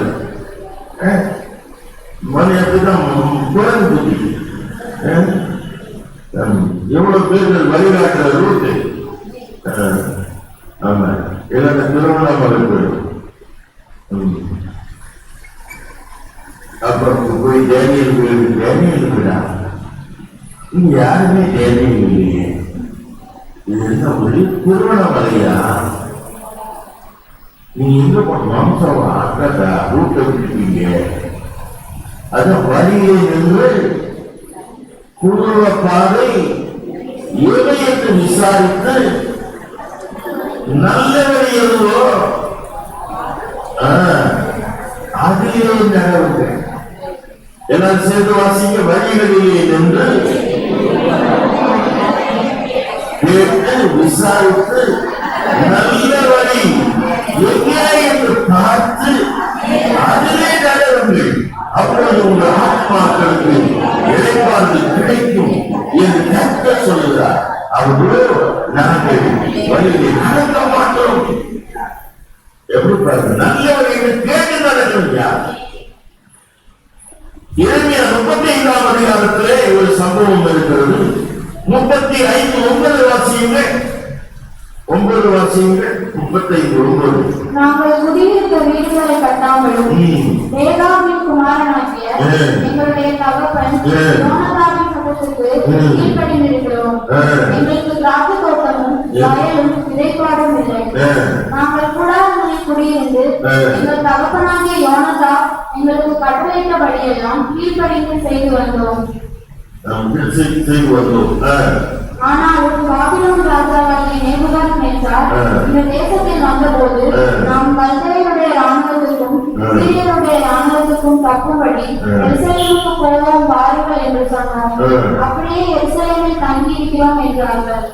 மணி அப்படிதான் குரங்கு குத்தி எவ்வளவு பேர்கள் வழிகாட்டுற ரூட்டு. ஆமா, எல்லாத்த திருவண்ணாமலை போயிடும். அப்புறம் போய் டேனியல் போயிடா. இங்க யாருமே டேனியல் இல்லையே. இது என்ன ஒரு திருவண்ணாமலையா? நீங்க எங்க போன வம்சம் அக்கா ரூட்டை விட்டுருக்கீங்க. அதான் வழியை நின்று குருவ பாதை எவை என்று விசாரித்து நல்ல வழி எதுவோ அதிலே நடவுங்க. எல்லாரும் சேர்ந்து வாசிங்க. வழிகளிலே நின்று கேட்டு விசாரித்து நல்ல வழி எங்கே என்று பார்த்து அதிலே நடவுங்கள். அப்பொழுது உங்கள் ஆத்மாக்களுக்கு இளைப்பாறுதல் கிடைக்கும் என்று கர்த்தர் சொல்கிறார். அவர்களோ நாங்கள் வழியை நடக்க மாட்டோம். எப்படி பாருங்க, நல்ல வழியை கேட்டு நடக்கும். யார்? எரேமியா 35ஆம் அதிகாரத்திலே ஒரு சம்பவம் இருக்கிறது. 35:9 வாசியுங்கள். 35:9. நாங்கள் குடியிருந்த வீடுகளை கட்டாமலும் ரேகாபின் குமாரனாகிய எங்களுடைய தகப்பன் யோனதாவின் சட்டத்துக்கு கீழ்ப்படிந்திருக்கிறோம். எங்களுக்கு திராட்சை தோட்டமும் வயலும் விதைப்பாடும் இல்லை. நாங்கள் கூடாரங்களில் குடியிருந்து எங்கள் தகப்பனாகிய யோனதா எங்களுக்கு கட்டளையிட்டபடியெல்லாம் கீழ்ப்படிந்து செய்து வந்தோம். ஆனால் பாபிலோன் ராஜாவாகிய நேபுகாத்நேச்சார் இந்த தேசத்தில் வந்தபோது நாம் கல்தேயருடைய ராணுவத்துக்கும் சீரியருடைய ராணுவத்துக்கும் தப்பும்படி எருசலேமுக்கு போவோம் வாருங்கள் என்று சொன்னோம். அப்படியே எருசலேமில் தங்கி இருக்கிறோம் என்றார்கள்.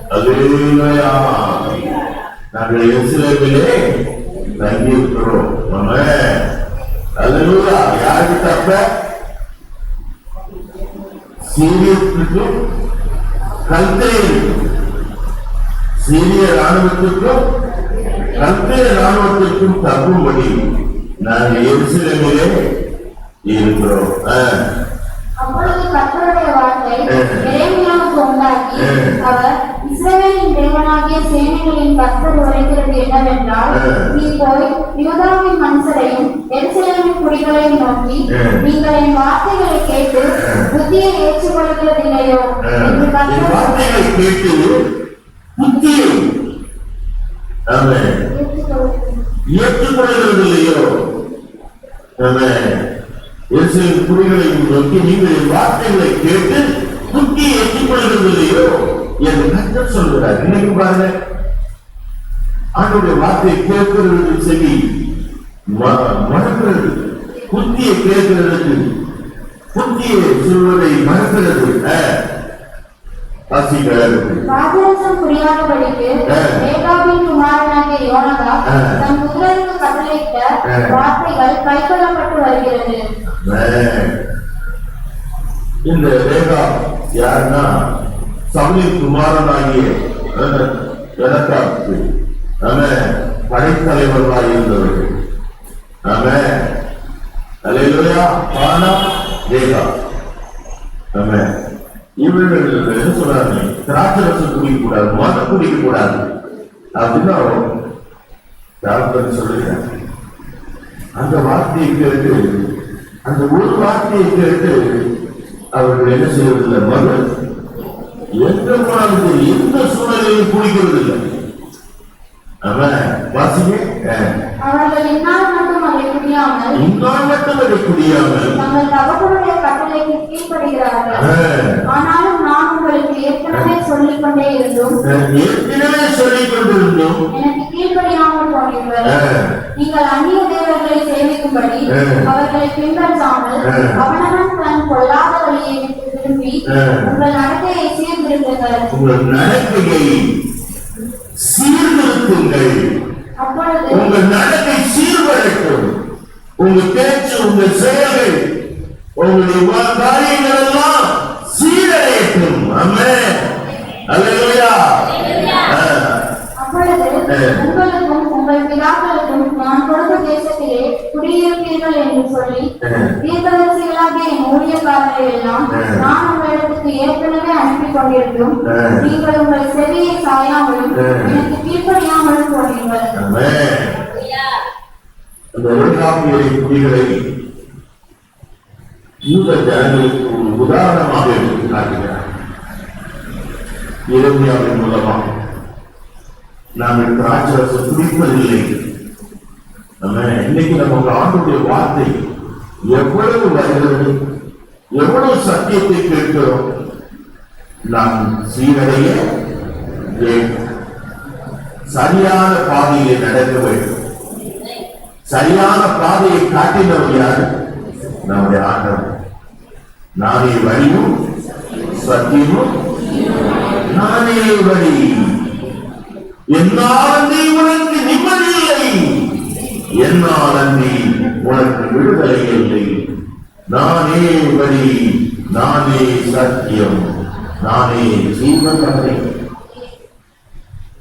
நாங்கள் எருசலேமிலே தங்கி இருக்கிறோம். யாருக்கு தப்ப? சீரியத்துக்கும் சீரிய ராணுவத்திற்கும் கல்தேய ராணுவத்திற்கும் தப்பும்படி நாங்கள் எருசலேமிலே இருக்கிறோம். அப்பொழுது கர்த்தருடைய வார்த்தை எரேமியாவுக்கு உண்டாகி, அவர் இஸ்ரவேலின் தேவனாகிய சேனைகளின் கர்த்தர் உரைக்கிறது என்னவென்றால், நீ போய் யூதாவின் மனுஷரையும் எருசலேமின் குடிகளையும் நோக்கி, நீங்கள் என் வார்த்தைகளை கேட்டு புத்தியை ஏற்றுக்கொள்கிறதில்லையோ என்று வார்த்தைகளை கேட்டு புத்தியை ஏற்றுக்கொள்கிறதில்லையோ. இஸ்ரவேலின் குடிகளையும் நோக்கி, நீங்கள் என் வார்த்தைகளை கேட்டு புத்தி எட்டிக்கொள்கிறதில்லையோ என்று கர்த்தர் சொல்கிறார். இன்னைக்கு பாருங்க, ஆண்டவருடைய வார்த்தையை கேட்கிறது செவி மறக்கிறது, புத்தியை கேட்கிறதுக்கு புத்தியை சொல்வதை மறக்கிறது. ராஜரசம் புரியாதபடிக்கு ரேகாபின் குமாரனாகிய யோனதாப் தன் புத்திரருக்கு கட்டளையிட்ட வார்த்தைகள் கைக்கொள்ளப்பட்டு வருகிறது. இந்த ரேகா யாருன்னா சவுலின் குமாரனாகிய யோனதாபுக்கு படைத்தலைவர்களாக இருந்தவர்கள். அல்லேலூயா. ஆனா ரேகா இவர்கள் என்ன சொல்றாங்க, திராட்சரசம் குடிக்க கூடாது, மது குடிக்க கூடாது அப்படின்னு சொல்லுகிறாங்க. அந்த வார்த்தையை கேட்டு, அந்த ஒரு வார்த்தையை கேட்டு அவர்கள் என்ன செய்வதில்லை, மது எந்த போனாலும் எந்த சூழ்நிலையும் குடிக்கிறது இல்லை. அவர்கள் இந்நாள் மட்டும் அதை குடியாமல் தங்கள் தகப்பனுடைய கட்டளைக்கு கீழ்ப்படுகிறார்கள். ஆனாலும் நான் உங்களுக்கு ஏற்கனவே சொல்லிக் கொண்டே இருந்தும் எனக்கு கீழ்ப்படியாமல் போனீர்கள். நீங்கள் அந்நிய தேவர்களை சேவிக்கும்படி அவர்களை பின்பற்றாமல் அவனவன் தன் பொல்லாத வழியை விட்டு திரும்பி உங்கள் நடத்தையை சீர்திருத்துங்கள். உங்கள் நடத்தை சீர்வரட்டும், உங்க பேச்சு, உங்க செயல்கள், உங்களுடைய காரியங்கள் எல்லாம் சீரடையட்டும். ஆமென். அல்லேலூயா. உங்களுக்கும் உங்கள் பிதாக்களுக்கும் நான் கொடுத்த தேசத்திலே குடியிருப்பீர்கள் என்று சொல்லி தீர்க்கதரிசிகளாகிய என் ஊழியக்காரரை எல்லாம் நான் உங்களிடத்துக்கு ஏற்கனவே அனுப்பி கொண்டிருந்தும் நீங்கள் உங்கள் செவியை சாயாமலும் எனக்கு கீழ்ப்படியாமலும் போனீர்கள். அந்த குடிகளை யூத ஜனங்களுக்கு ஒரு உதாரணமாக எடுத்து காட்டுகிறார். எரேமியாவின் மூலமாக நாங்கள் திராட்சரசம் குடிப்பதில்லை. இன்னைக்கு நமக்கு ஆண்டுடைய வார்த்தை எவ்வளவு வருகிறது, எவ்வளவு சத்தியத்தை கேட்கிறோம். நாம் சீரடைய சரியான பாதையை நடக்க வேண்டும். சரியான பாதையை காட்டினவர் யார்? நம்முடைய ஆண்டவர். நானே வழியும் சத்தியமும் நானே வழி, என்னால் அன்றி உனக்கு நிம்மதி இல்லை, என்னால் அன்றி உனக்கு விடுதலை இல்லை. நானே வழி, நானே சத்தியம், நானே ஜீவனை.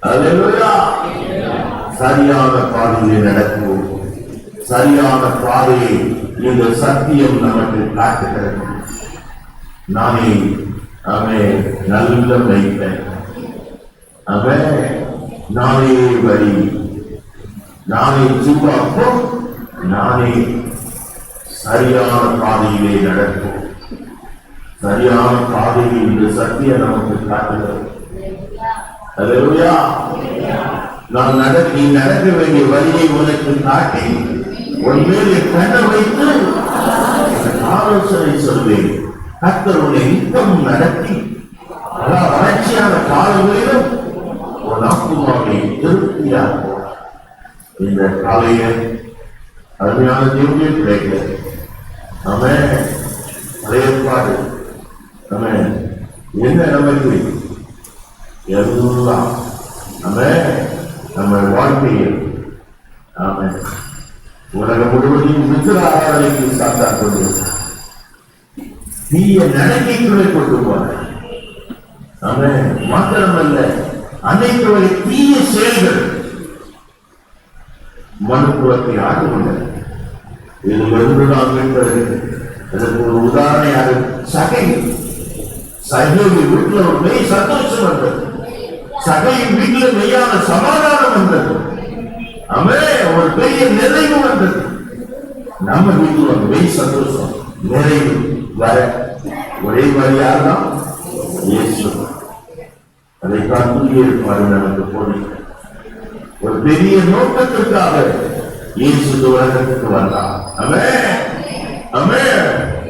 அல்லேலூயா. சரியான பாதையை நடக்குவோம். சரியான பாதையை இந்த சத்தியம் நமக்கு காட்டுகிறது. நானே நல்ல வைப்பேன். நானே வழி, நானே ஜீவம், நானே சரியான பாதையிலே நடக்கும். சரியான பாதையில் இந்த சத்தியம் நமக்கு காட்டுகிறது. அல்லேலூயா. நீ நடக்க வேண்டிய வழியை உனக்கு காட்டி உன் மேலே கண்ண வைத்து ஆலோசனை சொல்வேன். கர்த்தர் உன்னை நித்தம் நடத்தி பல வறட்சியான காலங்களிலும் உன் ஆத்துமாவை திருப்தியாக்குவார். இந்த காலையில அருமையான தேவனே கிடைக்கிறது. ஏற்பாடு என்ன நமக்கு எல்லாம் நம்ம வாழ்க்கையில் உலகம் முழுவதையும் மித்திர ஆராதனைக்கு சாத்தா கொண்டு தீய நடக்கைக்குள்ளே கொண்டு போன மாத்திரமல்ல, அனைத்து வகை தீய செயல்கள் மனுக்குலத்தை ஆண்டு கொண்டது. இதிலிருந்து நாம் மீட்பது. அதற்கு ஒரு உதாரணம் யாரு? சகையின் வீட்டில் ஒரு மெய் சந்தோஷம் வந்தது. சகையின் வீட்டில் மெய்யான சமாதானம் வந்தது. ஒரு பெரிய நிறைவு வந்தது. நம்ம வீட்டில் ஒரு மெய் சந்தோஷம் நிறைவு வர ஒரே வழியால்தான் இயேசு. அதைத்தான் இருப்பாரு நமக்கு போனி. ஒரு பெரிய நோக்கத்திற்காக இயேசு உலகத்துக்கு வந்தார்.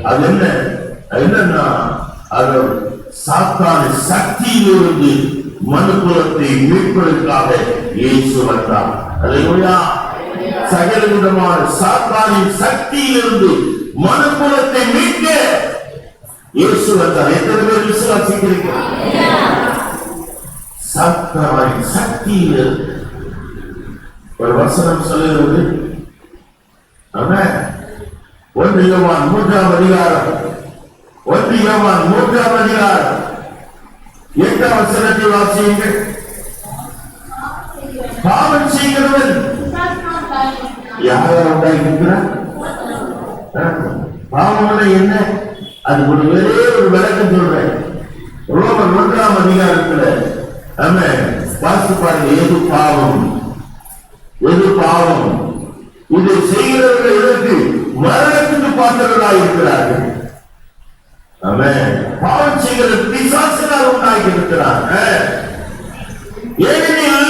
அது என்னன்னா அது சாத்தான சக்தியிலிருந்து மனுக்குலத்தை மீட்பதற்காக இயேசு வந்தார். அல்லேலூயா. சகல விதமான சாத்தானின் சக்தியிலிருந்து மனுக்குலத்தை மீட்க இயேசு வந்தார். எத்தனை பேர் விசுவாசிக்கிறீர்கள்? சாத்தானின் சக்தியிலிருந்து ஒரு வசனம் சொல்லுகிறது. ஆமென். 1 யோவான் 3ஆம் அதிகாரம் 8ஆம் வசனத்தை வாசியுங்கள். பாவம் செய்கிறவன் யாரை உண்டாயிருக்கிறார்? பாவம் என்ன? அது ஒரே ஒரு விளக்கம் சொல்றேன். ரோமர் 1ஆம் அதிகாரத்துல ஆமென் வாசித்து பாருங்க. எது பாவம்? எது பாவம்? இதை செய்கிறவர்கள் எதற்கு? மரணத்துக்கு பாத்திரர்களாக இருக்கிறார்கள். ஆமென். பாவம் செய்கிற பிசாசினால் உண்டாகி இருக்கிறார். ஏனெனில்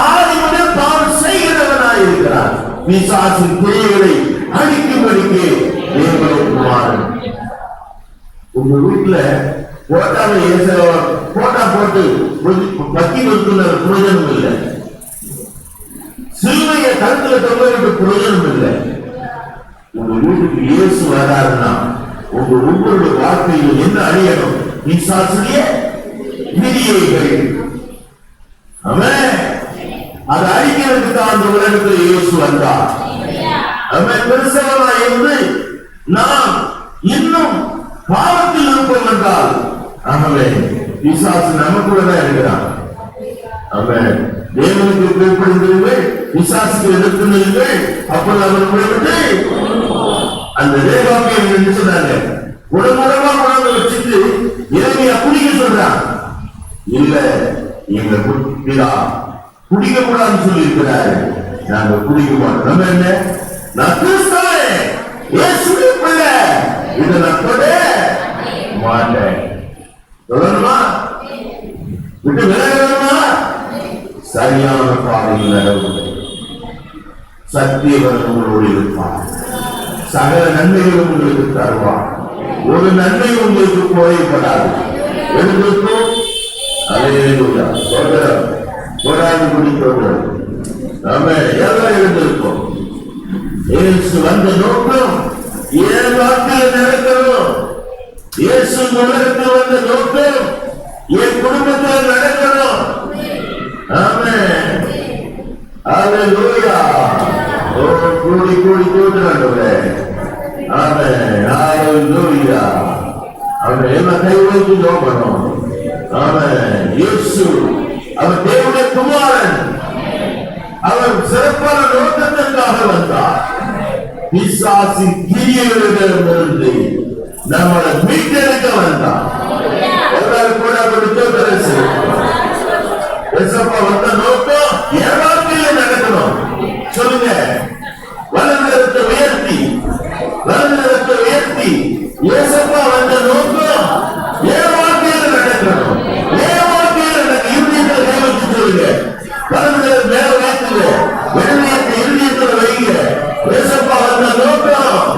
ஆதி முதல் பாவம் செய்கிறவனாக இருக்கிறார். பிசாசின் கிரியைகளை அழிக்கும்படிக்கு தேவகுமாரன். உங்க வீட்டுல போட்டா போட்டு பத்தி நிறுத்தின பிரயோஜனம் இல்லை. சிலுவையை கருத்துல தொங்க பிரயோஜனம் இல்லை. உங்க வீட்டுக்கு இயேசு வராருன்னா உங்க ஒவ்வொரு வாழ்க்கையில் என்ன அழியணும்? பிசாசுடைய கிரியைகள். ஆமென். அதை அழிக்கிறதுக்கு தான் அந்த உலகத்தில் இயேசு வந்தார். ஆமென். கிறிஸ்தவனாய் இருந்து நாம் இன்னும் பாவத்தில் இருப்போம் என்றால் ஆமென் பிசாசு நமக்குள்ள தான் இருக்கிறான். ஆமென். தேவனுக்கு கீழ்ப்படிந்தீர்கள், பிசாசுக்கு எதிர்த்து நில்லுங்கள், அப்போது அவர் விட்டு அந்த தேவாக்கியம் என்று சொன்னாங்க. உடம்புடமா கொண்டாந்து வச்சுட்டு இறைமையா குடிக்க சொல்றான். இல்ல எங்க பிதா குடிக்க கூடாதுன்னு சொல்லி இருக்கிறாரு. நாங்க குடிக்க மாட்டோம். நம்ம என்ன? நான் கிறிஸ்தவன், இயேசுவின் பிள்ளை, இதை நான் தொட மாட்டேன். தொடருமா? விட்டு விலகணுமா? சரியான பாதையில் நடவுங்கள். சத்தியவர் உங்களோடு இருப்பார். சகல நன்மைகளும் உங்களுக்கு தருவார். ஒரு நன்மை உங்களுக்கு குறைபடாது. எழுந்திருக்கும். அல்லேலூயா. சோதரம் போராடி முடித்தோம். ஆமென். எல்லாம் எழுந்திருக்கும். இயேசு வந்த நோக்கம் என் வாழ்க்கையில் நடக்கணும். இயேசு உலகத்தில் வந்த நோக்கம் என் குடும்பத்தில் நடக்கணும். ஆமென். அல்லேலூயா. கூடி கூடி கூட்டுறாங்க. ஆமென். அல்லேலூயா. அவன் என்ன கை வைத்து நோக்கணும். ஆமென். இயேசு அவர் தேவனுடைய குமாரன். அவர் சிறப்பான நோக்கத்திற்காக வந்தார். பிசாசின் கிரியைகளிடமிருந்து நம்மளை மீட்டெடுக்க வந்தார். எல்லாரும் கூட கொடுத்து வந்த நோக்கம் என் வாழ்க்கையில் நடக்கணும். சொல்லுங்க. வலதுகரத்தை உயர்த்தி ஏசப்பா வந்த நோக்கம் என் வாழ்க்கையில் நடக்கணும். என் வாழ்க்கையில் நடக்க இருதயத்தில் கை வச்சு சொல்லுங்க. வலதுகரம் மேல வைத்துங்க, வெள்ளியத்தை இருதயத்தில் வைங்க. ஏசப்பா வந்த நோக்கம்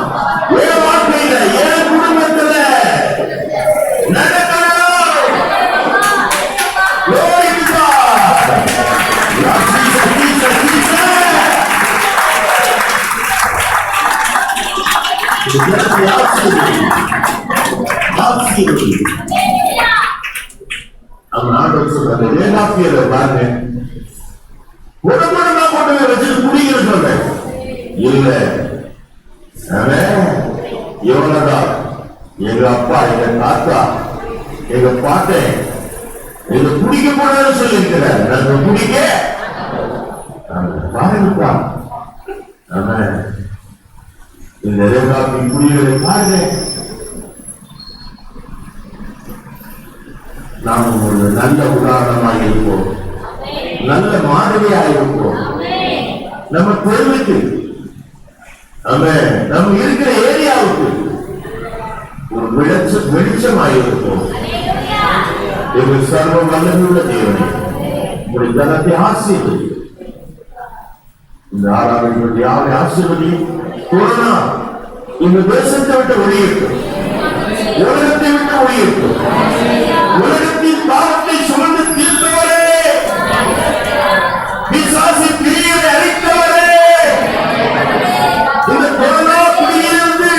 என் வாழ்க்கையில என் குடும்பத்துல நடக்கணும். அவன் ஆண்டவர் சொல்றாங்க, வேதாத்தியரை பாருங்க, உடம்புடமா கொண்டு வச்சுட்டு குடிக்கிற சொல்றேன். இல்ல இவனதான் எங்க அப்பா, எங்க தாத்தா, எங்க பாட்டன் எங்க குடிக்க கூடாதுன்னு சொல்லி இருக்கிறார். நாங்க குடிக்க பாருங்கப்பா. இந்த ரேகாவின் குடிகளை பாருங்க. நாம் ஒரு நல்ல உதாரணமாக இருப்போம், நல்ல மாதிரியாக இருப்போம். நம்ம தெருவுக்கு, நம்ம இருக்கிற ஏரியாவுக்கு ஒரு வெளிச்சமாக இருப்போம். எங்கள் சர்வ வல்லமையுள்ள தேவனே, உங்களுடைய ஜனத்தை ஆசீர்வதி. இந்த ஆராதனை யாரை ஆசீர்வதி? கொரோனா இந்த தேசத்தை விட்டு ஒழியட்டும், உலகத்தை விட்டு ஒழியட்டும். உலகத்தின் பாவத்தை சுமந்து தீர்த்தவரே, பிசாசின் கிரியையை அழித்தவரே, இந்த கொரோனா குடியிலிருந்து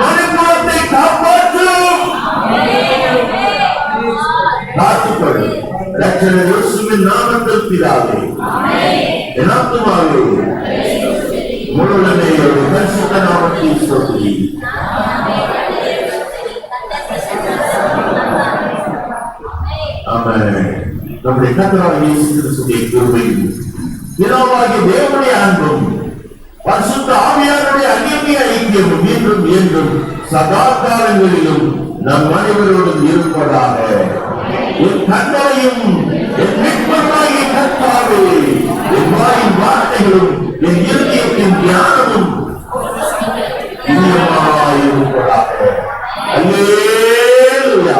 மனுக்குலத்தை காப்பாற்றும். காத்துக்கொள்ளும் இரட்சகர் இயேசுவின் நாமத்தில் பிதாவே, என் ஆத்துமாவே முழுவதுமே ஒரு பரிசுத்த நாமத்தை ஸ்தோத்திரி. ஆமென். நம்முடைய கர்த்தராகிய இயேசு கிறிஸ்துவின் கிருபையும் பிதாவாகிய தேவனுடைய அன்பும் பரிசுத்த ஆவியானவருடைய அந்நிய ஐக்கியமும் என்றும் என்றும் சதா காலங்களிலும் நம் அனைவரோடும் இருப்பதாக. என் கட்டளையும் என் மீட்பராகிய கர்த்தாவே, என் வாயின் வார்த்தைகளும் என் இருதயத்தின் தியானமும் இருப்பதாக. அல்லேலூயா.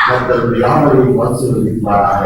கர்த்தர் யாவரையும் ஆசீர்வதிப்பாராக.